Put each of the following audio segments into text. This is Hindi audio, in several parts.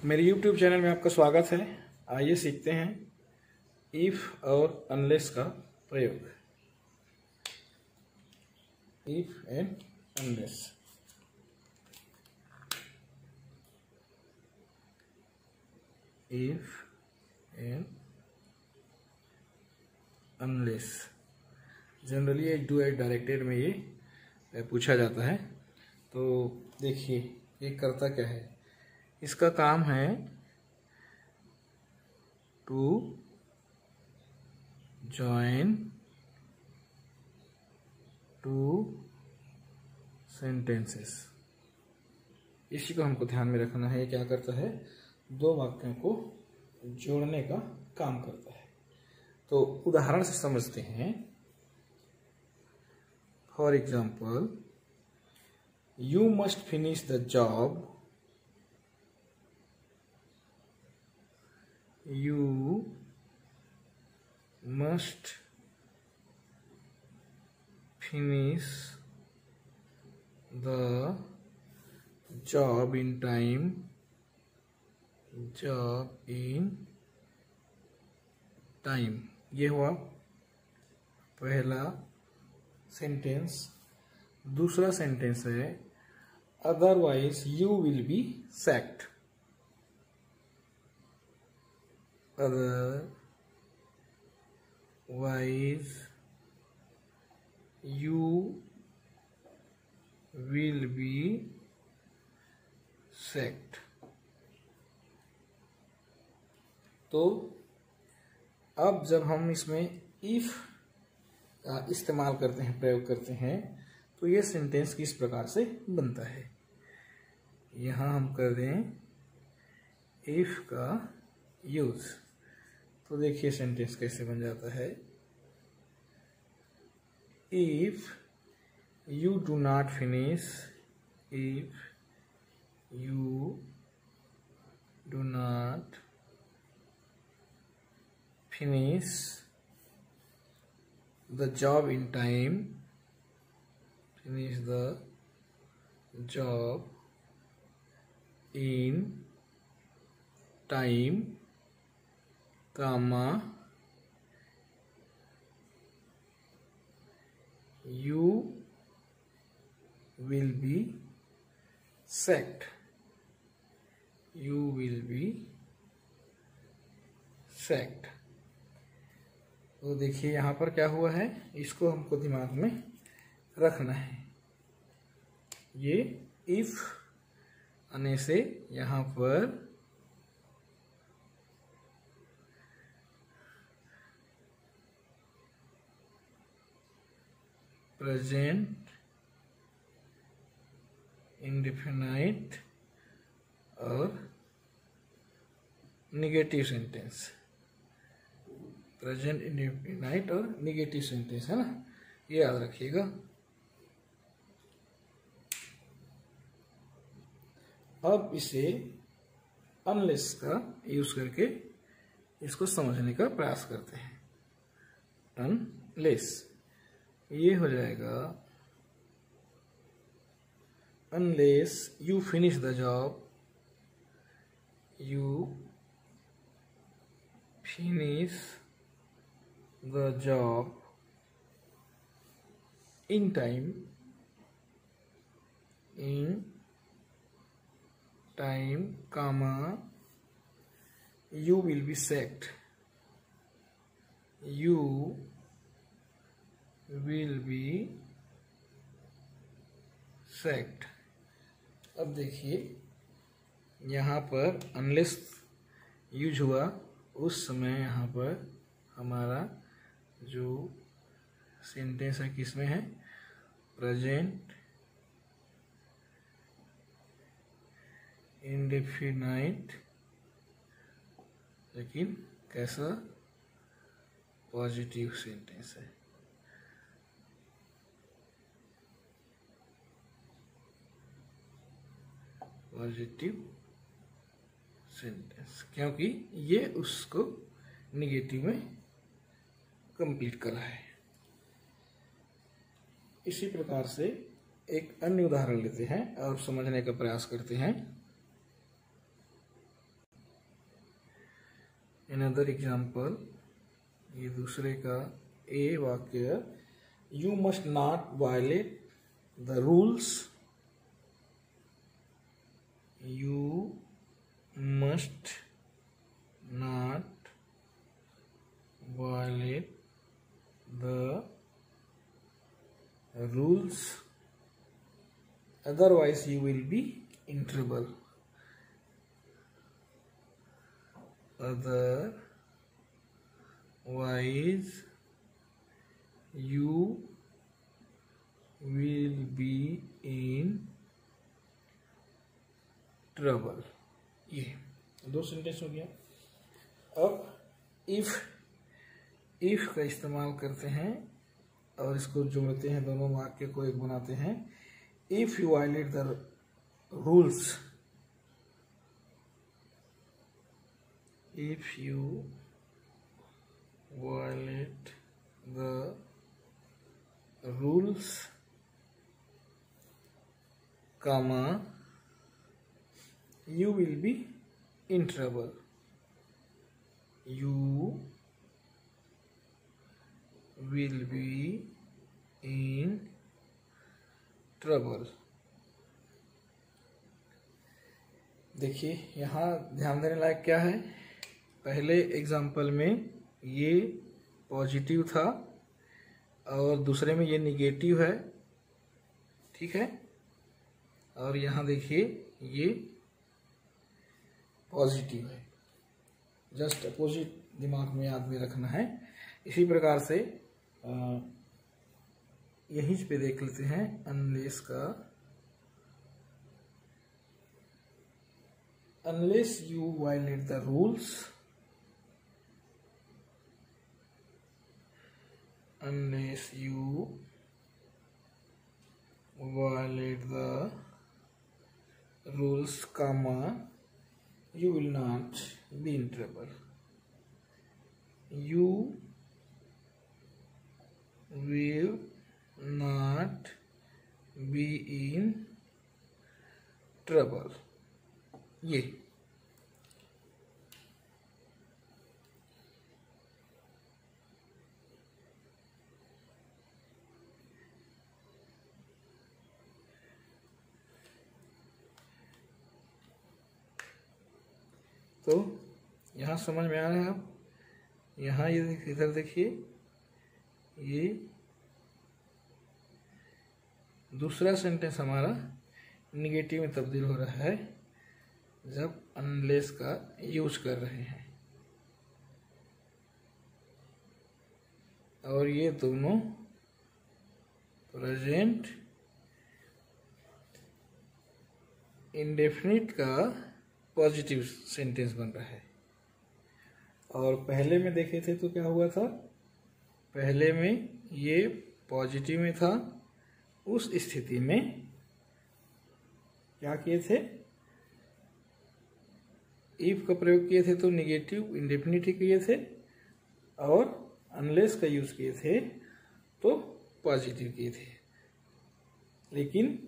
मेरे YouTube चैनल में आपका स्वागत है। आइए सीखते हैं इफ और अनलेस का प्रयोग। If and unless. If and unless generally एक डू एट डायरेक्टेड में ये पूछा जाता है। तो देखिए ये करता क्या है। इसका काम है टू जॉइन टू सेंटेंसेस। इसी को हमको ध्यान में रखना है। क्या करता है, दो वाक्यों को जोड़ने का काम करता है। तो उदाहरण से समझते हैं। For example, you must finish the job. You must finish the job in time. Job in time. ये हुआ पहला सेंटेंस। दूसरा सेंटेंस है otherwise you will be sacked. Otherwise you will be sacked। तो अब जब हम इसमें इफ का इस्तेमाल करते हैं, प्रयोग करते हैं, तो ये सेंटेंस किस प्रकार से बनता है। यहां हम कर दें इफ का यूज। तो देखिए सेंटेंस कैसे बन जाता है। If you do not finish, if you do not finish the job in time, finish the job in time, comma, you will be sacked। You will be sacked। तो देखिए यहां पर क्या हुआ है, इसको हमको दिमाग में रखना है। ये इफ आने से यहां पर प्रेजेंट इंडेफिनाइट और निगेटिव सेंटेंस। प्रेजेंट इंडेफिनाइट और निगेटिव सेंटेंस है ना, ये याद रखिएगा। अब इसे अनलेस का यूज करके इसको समझने का प्रयास करते हैं। अनलेस ये हो जाएगा unless you finish the job, you finish the job in time, in time, comma, you will be sacked, you will be sacked। अब देखिए यहाँ पर अनलेस यूज हुआ, उस समय यहाँ पर हमारा जो सेंटेंस है किसमें है, प्रेजेंट इंडेफिनाइट, लेकिन कैसा, पॉजिटिव सेंटेंस है। पॉजिटिव सेंटेंस, क्योंकि ये उसको निगेटिव में कंप्लीट करा है। इसी प्रकार से एक अन्य उदाहरण लेते हैं और समझने का प्रयास करते हैं। अनदर एग्जाम्पल, ये दूसरे का ए वाक्य, you must not violet the rules, you must not violate the rules, otherwise you will be in trouble. Otherwise you will be in trouble. ये दो सेंटेंस हो गया। अब इफ का इस्तेमाल करते हैं और इसको जोड़ते हैं, दोनों वाक्य को एक बनाते हैं। If you violate the rules, if you violate the rules, comma, you will be in trouble, you will be in trouble। देखिए यहाँ ध्यान देने लायक क्या है, पहले एग्जाम्पल में ये पॉजिटिव था और दूसरे में ये निगेटिव है, ठीक है, और यहाँ देखिए ये पॉजिटिव है। जस्ट अपोजिट दिमाग में याद में रखना है। इसी प्रकार से यहीं पे देख लेते हैं अनलेस का, unless you violate the rules, unless you violate the rules, comma, you will not be in trouble. You will not be in trouble. ये तो यहाँ समझ में आ रहा है। आप यहाँ ये इधर देखिए, ये दूसरा सेंटेंस हमारा निगेटिव में तब्दील हो रहा है जब अनलेस का यूज कर रहे हैं, और ये दोनों प्रेजेंट इंडेफिनिट का पॉजिटिव सेंटेंस बन रहा है। और पहले में देखे थे तो क्या हुआ था, पहले में ये पॉजिटिव में था, उस स्थिति में क्या किए थे, इफ का प्रयोग किए थे तो निगेटिव इंडेफिनिट ही किए थे, और अनलेस का यूज किए थे तो पॉजिटिव किए थे, लेकिन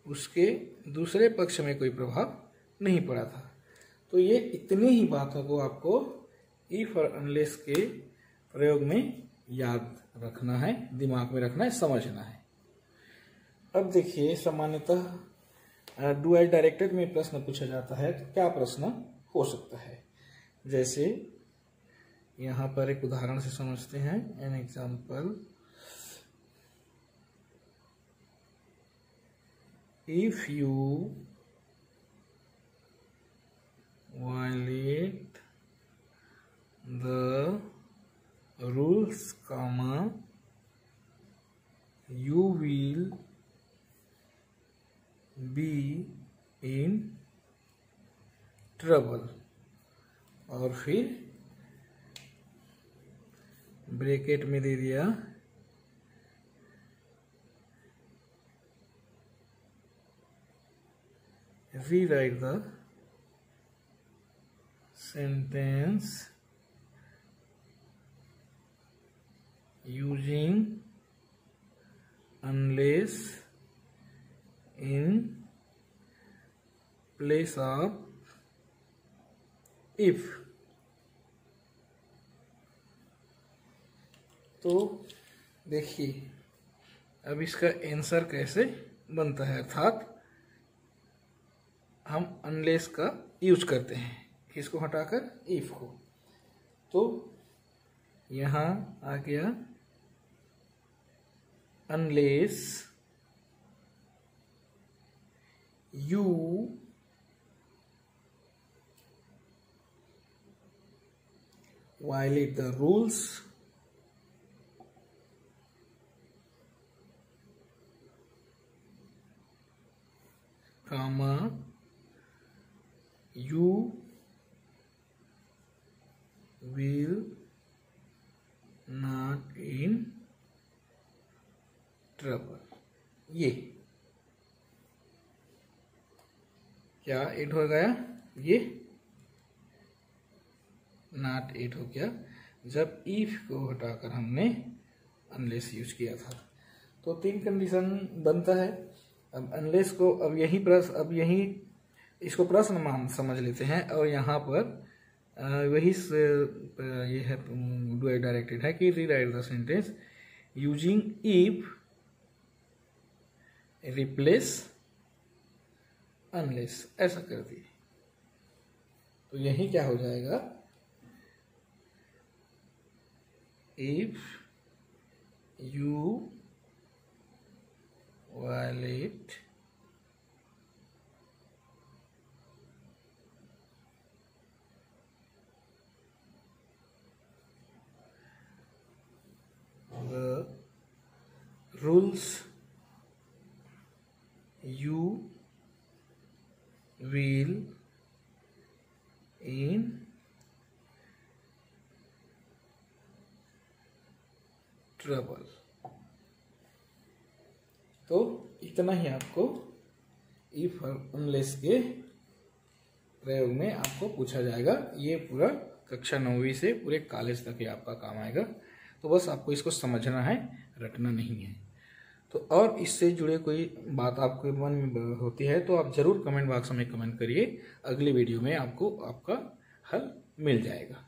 उसके दूसरे पक्ष में कोई प्रभाव नहीं पड़ा था। तो ये इतनी ही बातों को आपको इफ और अनलेस के प्रयोग में याद रखना है, दिमाग में रखना है, समझना है। अब देखिए, सामान्यतः डू एज डायरेक्टेड में प्रश्न पूछा जाता है तो क्या प्रश्न हो सकता है, जैसे यहाँ पर एक उदाहरण से समझते हैं। An example, if you violate the rules, comma, you will be in trouble, और फिर ब्रैकेट में दे दिया rewrite the sentence using unless in place of if। तो देखिए अब इसका आंसर कैसे बनता है, अर्थात हम अनलेस का यूज करते हैं, इसको हटाकर इफ को। तो यहाँ आ गया unless you violate the rules comma you will not in trouble। ये क्या एड हो गया, ये नॉट एड हो गया जब इफ को हटाकर हमने अनलेस यूज किया था। तो 3 कंडीशन बनता है। अब अनलेस को अब यही इसको प्रश्न मान समझ लेते हैं और यहाँ पर वही ये है डू डायरेक्टेड है कि rewrite the sentence using if replace unless, ऐसा कर दिए। तो यही क्या हो जाएगा, if you violate the rules you will in trouble. तो इतना ही आपको इफ अनलेस के प्रयोग में आपको पूछा जाएगा। ये पूरा कक्षा 9वीं से पूरे कॉलेज तक ही आपका काम आएगा। तो बस आपको इसको समझना है, रटना नहीं है। तो और इससे जुड़े कोई बात आपके मन में होती है तो आप जरूर कमेंट बॉक्स में कमेंट करिए, अगली वीडियो में आपको आपका हल मिल जाएगा।